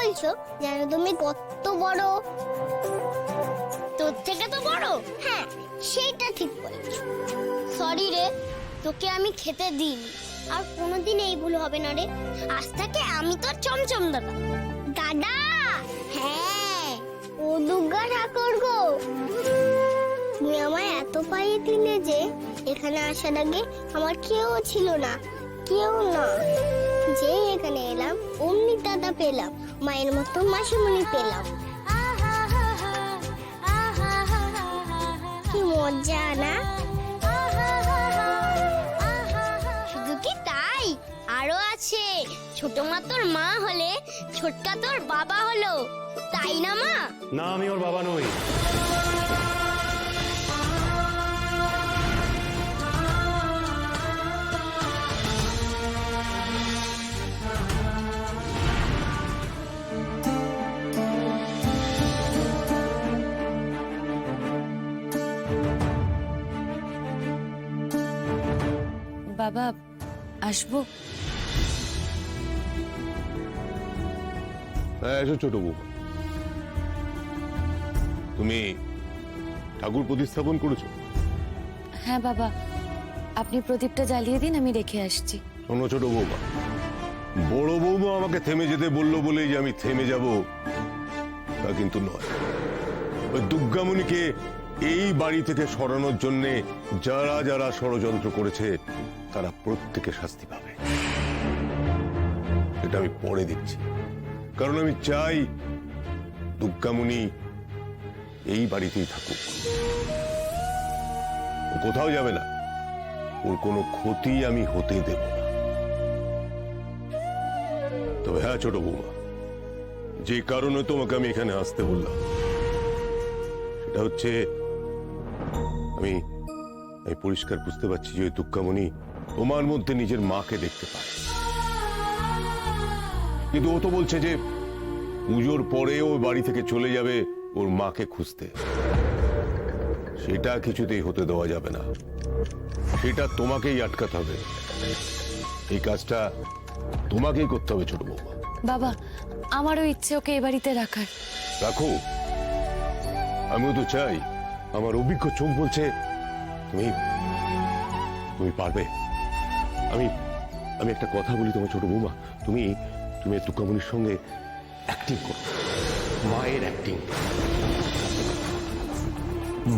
বলছো যেন তুমি কত বড়। তোর থেকে তো বড়। হ্যাঁ, সেইটা ঠিক বলেছো। সরি রে, তোকে আমি খেতে দিইনি। আর কোনোদিন এই ভুল হবে না রে। আজ থেকে আমি তোর চমচম দাদা। দাদা? হ্যাঁ, ও দুর্গা ঠাকুর গো। তুমি আমায় এত পাইয়ে দিলে যে এখানে আসার আগে আমার কেউ ছিল না, কেউ না। যে এখানে এলাম অমনি দাদা পেলাম, মায়ের মতো মাসিমণি পেলাম। কি মজা না? শুধু কি তাই, আরো আছে। ছোট মা তোর মা হলে ছোটকা তোর বাবা হলো, তাই না মা? না, আমি ওর বাবা নই। বাবা, আসবো? হ্যাঁ, এসো ছোট বউ। তুমি ঠাকুর প্রতিস্থাপন করেছো? হ্যাঁ বাবা, আপনি প্রদীপটা জ্বালিয়ে দিন, আমি রেখে আসছি। শোনো ছোট বৌমা, বড় বৌমা আমাকে থেমে যেতে বললো বলেই যে আমি থেমে যাব তা কিন্তু নয়। ওই দুর্গামণিকে এই বাড়ি থেকে সরানোর জন্যে যারা যারা ষড়যন্ত্র করেছে তারা প্রত্যেকে শাস্তি পাবে। এটা আমি পরে দিচ্ছি, কারণ আমি চাই দুর্গামণি এই বাড়িতেই থাকুক। ও কোথাও যাবে না, ওর কোনো ক্ষতি আমি হতে দেব না। তবে হ্যাঁ ছোট বৌমা, যে কারণে তোমাকে আমি এখানে আসতে বললাম সেটা হচ্ছে আমি পরিষ্কার বুঝতে পারছি যে দুর্গামণি তোমার মধ্যে নিজের মাকে দেখতে পায়, কিন্তু ও তো বলছে যে পুজোর পরে ও বাড়ি থেকে চলে যাবে ওর মাকে খুঁজতে। সেটা কিছুতেই হতে দেওয়া যাবে না, সেটা তোমাকেই আটকাতে হবে। এই কাজটা তোমাকেই করতে হবে ছোট বৌমা। বাবা, আমারও ইচ্ছে ওকে এ বাড়িতে রাখার। রাখো, আমিও তো চাই। আমার অভিজ্ঞ চোখ বলছে তুমি তুমি পারবে। আমি আমি একটা কথা বলি তোমার ছোট বৌমা, তুমি তুমি দুর্গামণির সঙ্গে অ্যাক্টিং করো, মায়ের অ্যাক্টিং।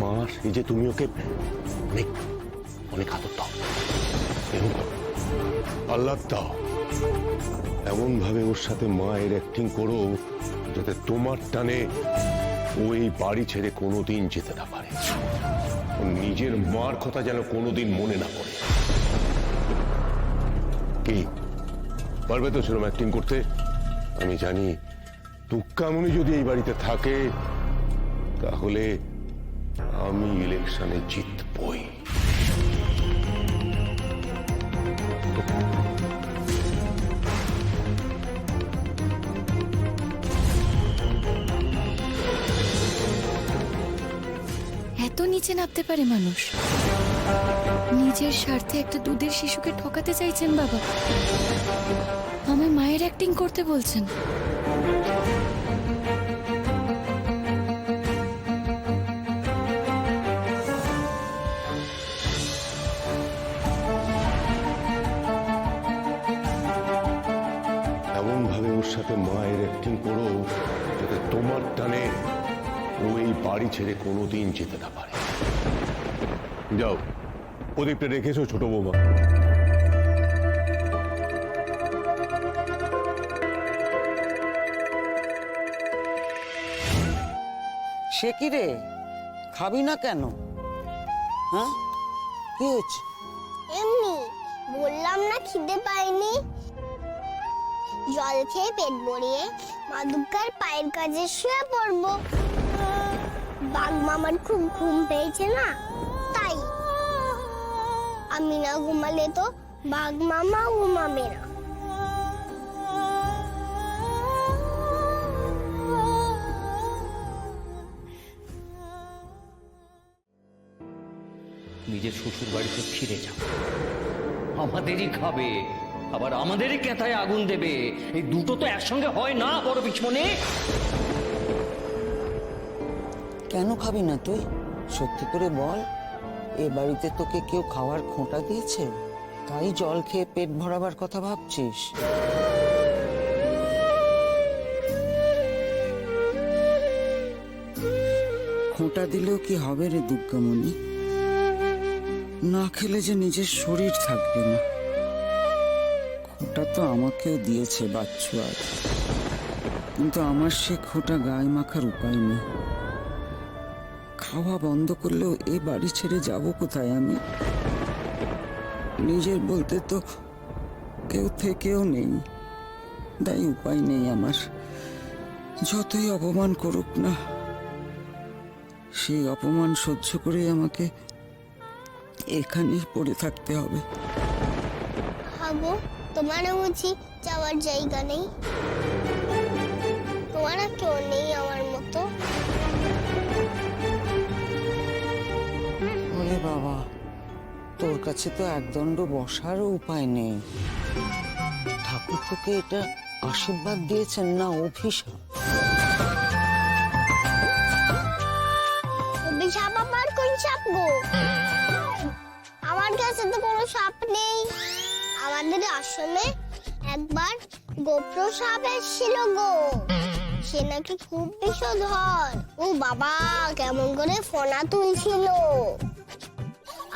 মা সেজে তুমি ওকে অনেক অনেক আদর দাও, এরকম করো, আহ্লাদ দাও। এমন ভাবে ওর সাথে মায়ের অ্যাক্টিং করো যাতে তোমার টানে ও এই বাড়ি ছেড়ে কোনোদিন যেতে না পারে। ও নিজের মার কথা যেন কোনোদিন মনে না পড়ে। কি পারবে তো সেরকম অ্যাক্টিং করতে? আমি জানি দুর্গামণি যদি এই বাড়িতে থাকে তাহলে আমি ইলেকশনে জিতবই। এত নিচে নামতে পারে মানুষ? নিজের স্বার্থে একটা দুধের শিশুকে ঠকাতে চাইছেন বাবা, আমায় মায়ের অ্যাক্টিং করতে বলছেন। এমন ভাবে ওর সাথে মায়ের অ্যাক্টিং করো যাতে তোমার টানে ও এই বাড়ি ছেড়ে কোনোদিন যেতে না পারে। যাও, প্রদীপটা রেখেছো ছোট বৌমা? সে কি রে, খাবি না কেন? হ্যাঁ, কি হচ্ছে? এমনি বললাম না খিদে পাইনি। জল খেয়ে পেট ভরিয়ে মা দুর্গার পায়ের কাছে শুয়ে পড়বো। বাঘ মামার খুব ঘুম পেয়েছে না, তাই। আমি না ঘুমালে তো বাঘ মামা ঘুমাবে না। নিজের শ্বশুর বাড়িতে ফিরে যাও, আমাদেরই খাবে। আবার আমাদেরই কেথায় আগুন দেবে। এই দুটো তো একসঙ্গে হয় না বড় পিছনে। কেন খাবি না তুই? সত্যি করে বল, এ বাড়িতে তোকে কেউ খাওয়ার খোঁটা দিয়েছে? তাই জল খেয়ে পেট ভরাবার কথা ভাবছিস? খোঁটা দিলেও কি হবে রে দুর্গামণি? না খেলে যে নিজের শরীর থাকবে না। খোঁটা তো আমাকেও দিয়েছে বাচ্চু আজ, কিন্তু আমার সে খোঁটা গায়ে মাখার উপায় নেই। খাওয়া বন্ধ করলেও এ বাড়ি ছেড়ে যাব কোথায় আমি? নিজের বলতে তো কেউ থেকেও নেই, তাই উপায় নেই আমার। যতই অপমান করুক না, সেই অপমান সহ্য করে আমাকে এখানেই পড়ে থাকতে হবে। হাগো, তোমারও বুঝি যাওয়ার জায়গা নেই? তোমার আর কেউ নেই আমার মতো? ওরে বাবা, তোর কাছে তো একদণ্ড বসারও উপায় নেই। ঠাকুর তোকে এটা আশীর্বাদ দিয়েছেন না অভিশাপ? অভিশাপ আবার কোন সাপ গো? আমার কাছে তো কোনো সাপ নেই। আমাদের আশ্রমে একবার গোপ্র সাপ এসেছিল গো। সে নাকি খুব বিষধর। ও বাবা, কেমন করে ফোনা তুলছিল।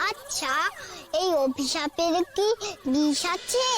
আচ্ছা, এই অভিশাপের কি বিষ আছে?